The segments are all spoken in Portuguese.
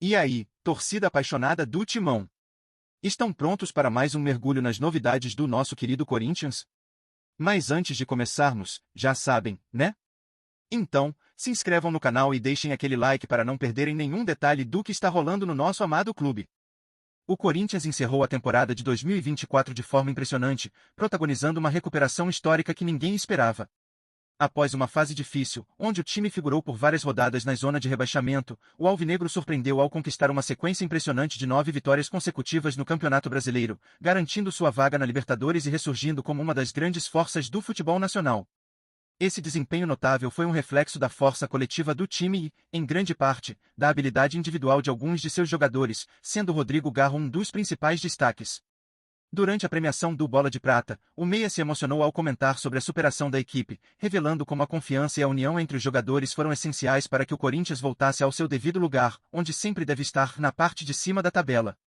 E aí, torcida apaixonada do Timão? Estão prontos para mais um mergulho nas novidades do nosso querido Corinthians? Mas antes de começarmos, já sabem, né? Então, se inscrevam no canal e deixem aquele like para não perderem nenhum detalhe do que está rolando no nosso amado clube. O Corinthians encerrou a temporada de 2024 de forma impressionante, protagonizando uma recuperação histórica que ninguém esperava. Após uma fase difícil, onde o time figurou por várias rodadas na zona de rebaixamento, o Alvinegro surpreendeu ao conquistar uma sequência impressionante de 9 vitórias consecutivas no Campeonato Brasileiro, garantindo sua vaga na Libertadores e ressurgindo como uma das grandes forças do futebol nacional. Esse desempenho notável foi um reflexo da força coletiva do time e, em grande parte, da habilidade individual de alguns de seus jogadores, sendo Rodrigo Garro um dos principais destaques. Durante a premiação do Bola de Prata, o Meia se emocionou ao comentar sobre a superação da equipe, revelando como a confiança e a união entre os jogadores foram essenciais para que o Corinthians voltasse ao seu devido lugar, onde sempre deve estar, na parte de cima da tabela.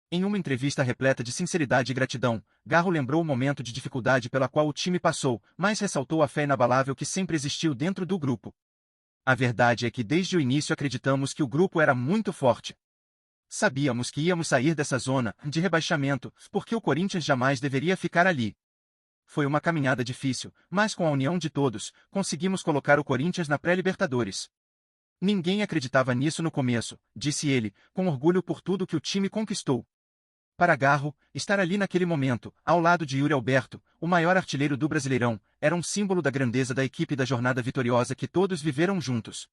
Em uma entrevista repleta de sinceridade e gratidão, Garro lembrou o momento de dificuldade pela qual o time passou, mas ressaltou a fé inabalável que sempre existiu dentro do grupo. A verdade é que desde o início acreditamos que o grupo era muito forte. Sabíamos que íamos sair dessa zona de rebaixamento, porque o Corinthians jamais deveria ficar ali. Foi uma caminhada difícil, mas com a união de todos, conseguimos colocar o Corinthians na pré-Libertadores. Ninguém acreditava nisso no começo, disse ele, com orgulho por tudo que o time conquistou. Para Garro, estar ali naquele momento, ao lado de Yuri Alberto, o maior artilheiro do Brasileirão, era um símbolo da grandeza da equipe e da jornada vitoriosa que todos viveram juntos.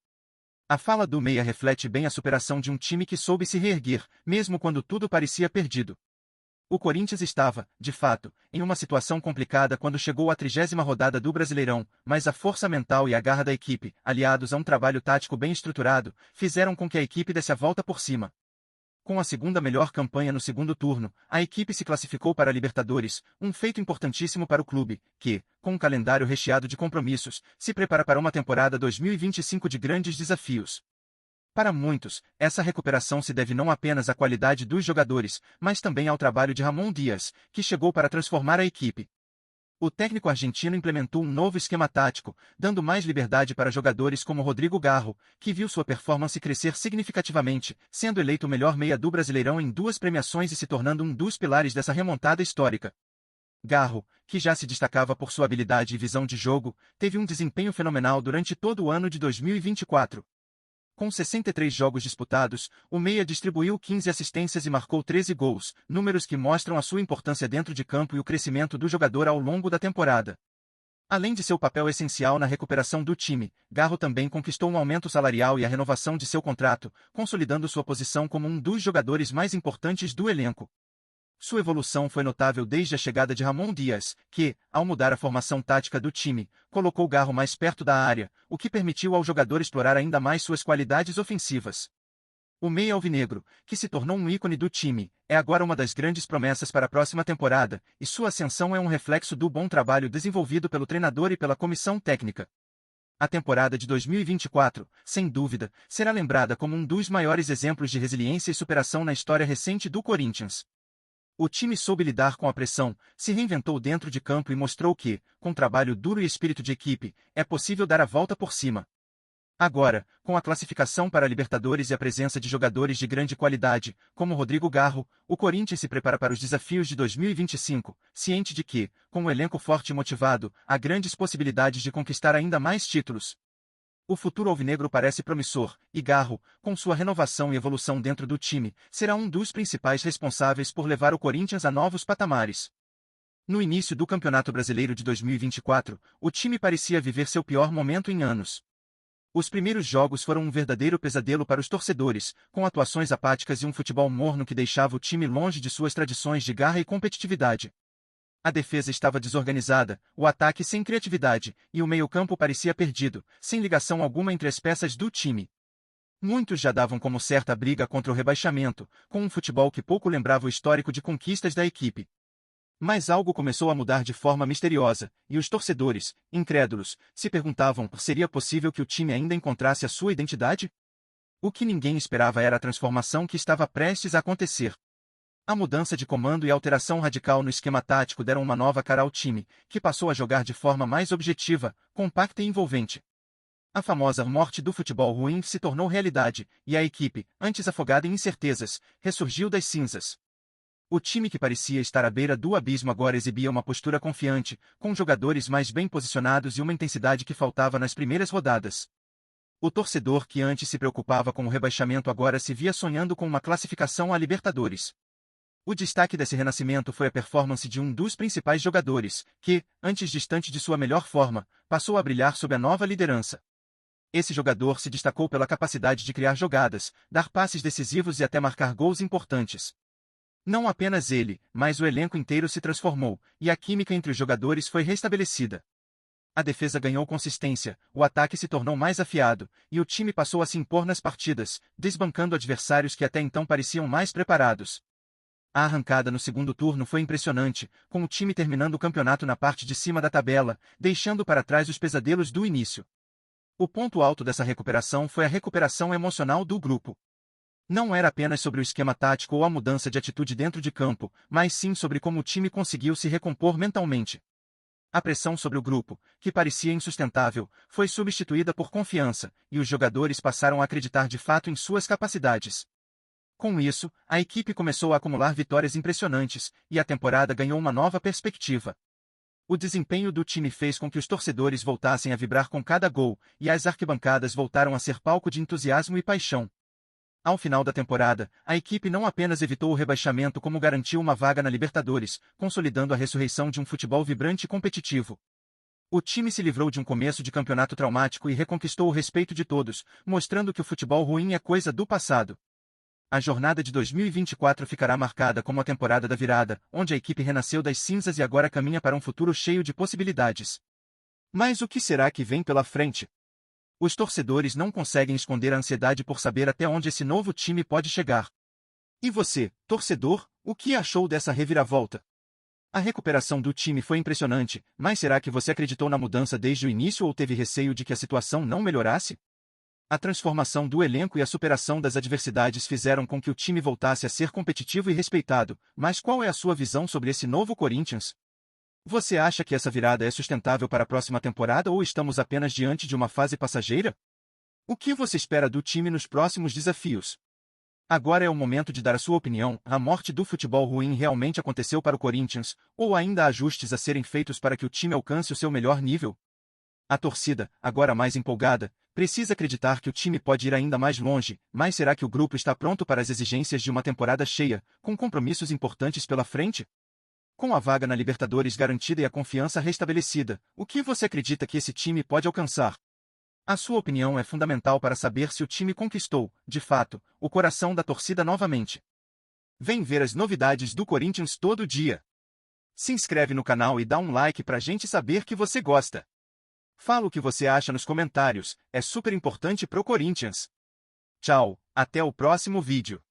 A fala do Meia reflete bem a superação de um time que soube se reerguer, mesmo quando tudo parecia perdido. O Corinthians estava, de fato, em uma situação complicada quando chegou à 30ª rodada do Brasileirão, mas a força mental e a garra da equipe, aliados a um trabalho tático bem estruturado, fizeram com que a equipe desse a volta por cima. Com a segunda melhor campanha no segundo turno, a equipe se classificou para a Libertadores, um feito importantíssimo para o clube, que, com um calendário recheado de compromissos, se prepara para uma temporada 2025 de grandes desafios. Para muitos, essa recuperação se deve não apenas à qualidade dos jogadores, mas também ao trabalho de Ramon Dias, que chegou para transformar a equipe. O técnico argentino implementou um novo esquema tático, dando mais liberdade para jogadores como Rodrigo Garro, que viu sua performance crescer significativamente, sendo eleito o melhor meia do Brasileirão em 2 premiações e se tornando um dos pilares dessa remontada histórica. Garro, que já se destacava por sua habilidade e visão de jogo, teve um desempenho fenomenal durante todo o ano de 2024. Com 63 jogos disputados, o Meia distribuiu 15 assistências e marcou 13 gols, números que mostram a sua importância dentro de campo e o crescimento do jogador ao longo da temporada. Além de seu papel essencial na recuperação do time, Garro também conquistou um aumento salarial e a renovação de seu contrato, consolidando sua posição como um dos jogadores mais importantes do elenco. Sua evolução foi notável desde a chegada de Ramon Dias, que, ao mudar a formação tática do time, colocou Garro mais perto da área, o que permitiu ao jogador explorar ainda mais suas qualidades ofensivas. O meia alvinegro, que se tornou um ícone do time, é agora uma das grandes promessas para a próxima temporada, e sua ascensão é um reflexo do bom trabalho desenvolvido pelo treinador e pela comissão técnica. A temporada de 2024, sem dúvida, será lembrada como um dos maiores exemplos de resiliência e superação na história recente do Corinthians. O time soube lidar com a pressão, se reinventou dentro de campo e mostrou que, com trabalho duro e espírito de equipe, é possível dar a volta por cima. Agora, com a classificação para a Libertadores e a presença de jogadores de grande qualidade, como Rodrigo Garro, o Corinthians se prepara para os desafios de 2025, ciente de que, com um elenco forte e motivado, há grandes possibilidades de conquistar ainda mais títulos. O futuro alvinegro parece promissor, e Garro, com sua renovação e evolução dentro do time, será um dos principais responsáveis por levar o Corinthians a novos patamares. No início do Campeonato Brasileiro de 2024, o time parecia viver seu pior momento em anos. Os primeiros jogos foram um verdadeiro pesadelo para os torcedores, com atuações apáticas e um futebol morno que deixava o time longe de suas tradições de garra e competitividade. A defesa estava desorganizada, o ataque sem criatividade, e o meio-campo parecia perdido, sem ligação alguma entre as peças do time. Muitos já davam como certa a briga contra o rebaixamento, com um futebol que pouco lembrava o histórico de conquistas da equipe. Mas algo começou a mudar de forma misteriosa, e os torcedores, incrédulos, se perguntavam se seria possível que o time ainda encontrasse a sua identidade? O que ninguém esperava era a transformação que estava prestes a acontecer. A mudança de comando e a alteração radical no esquema tático deram uma nova cara ao time, que passou a jogar de forma mais objetiva, compacta e envolvente. A famosa morte do futebol ruim se tornou realidade, e a equipe, antes afogada em incertezas, ressurgiu das cinzas. O time que parecia estar à beira do abismo agora exibia uma postura confiante, com jogadores mais bem posicionados e uma intensidade que faltava nas primeiras rodadas. O torcedor que antes se preocupava com o rebaixamento agora se via sonhando com uma classificação à Libertadores. O destaque desse renascimento foi a performance de um dos principais jogadores, que, antes distante de sua melhor forma, passou a brilhar sob a nova liderança. Esse jogador se destacou pela capacidade de criar jogadas, dar passes decisivos e até marcar gols importantes. Não apenas ele, mas o elenco inteiro se transformou, e a química entre os jogadores foi restabelecida. A defesa ganhou consistência, o ataque se tornou mais afiado, e o time passou a se impor nas partidas, desbancando adversários que até então pareciam mais preparados. A arrancada no segundo turno foi impressionante, com o time terminando o campeonato na parte de cima da tabela, deixando para trás os pesadelos do início. O ponto alto dessa recuperação foi a recuperação emocional do grupo. Não era apenas sobre o esquema tático ou a mudança de atitude dentro de campo, mas sim sobre como o time conseguiu se recompor mentalmente. A pressão sobre o grupo, que parecia insustentável, foi substituída por confiança, e os jogadores passaram a acreditar de fato em suas capacidades. Com isso, a equipe começou a acumular vitórias impressionantes, e a temporada ganhou uma nova perspectiva. O desempenho do time fez com que os torcedores voltassem a vibrar com cada gol, e as arquibancadas voltaram a ser palco de entusiasmo e paixão. Ao final da temporada, a equipe não apenas evitou o rebaixamento como garantiu uma vaga na Libertadores, consolidando a ressurreição de um futebol vibrante e competitivo. O time se livrou de um começo de campeonato traumático e reconquistou o respeito de todos, mostrando que o futebol ruim é coisa do passado. A jornada de 2024 ficará marcada como a temporada da virada, onde a equipe renasceu das cinzas e agora caminha para um futuro cheio de possibilidades. Mas o que será que vem pela frente? Os torcedores não conseguem esconder a ansiedade por saber até onde esse novo time pode chegar. E você, torcedor, o que achou dessa reviravolta? A recuperação do time foi impressionante, mas será que você acreditou na mudança desde o início ou teve receio de que a situação não melhorasse? A transformação do elenco e a superação das adversidades fizeram com que o time voltasse a ser competitivo e respeitado, mas qual é a sua visão sobre esse novo Corinthians? Você acha que essa virada é sustentável para a próxima temporada ou estamos apenas diante de uma fase passageira? O que você espera do time nos próximos desafios? Agora é o momento de dar a sua opinião. A morte do futebol ruim realmente aconteceu para o Corinthians, ou ainda há ajustes a serem feitos para que o time alcance o seu melhor nível? A torcida, agora mais empolgada, precisa acreditar que o time pode ir ainda mais longe, mas será que o grupo está pronto para as exigências de uma temporada cheia, com compromissos importantes pela frente? Com a vaga na Libertadores garantida e a confiança restabelecida, o que você acredita que esse time pode alcançar? A sua opinião é fundamental para saber se o time conquistou, de fato, o coração da torcida novamente. Vem ver as novidades do Corinthians todo dia. Se inscreve no canal e dá um like pra gente saber que você gosta. Fala o que você acha nos comentários, é super importante pro Corinthians. Tchau, até o próximo vídeo.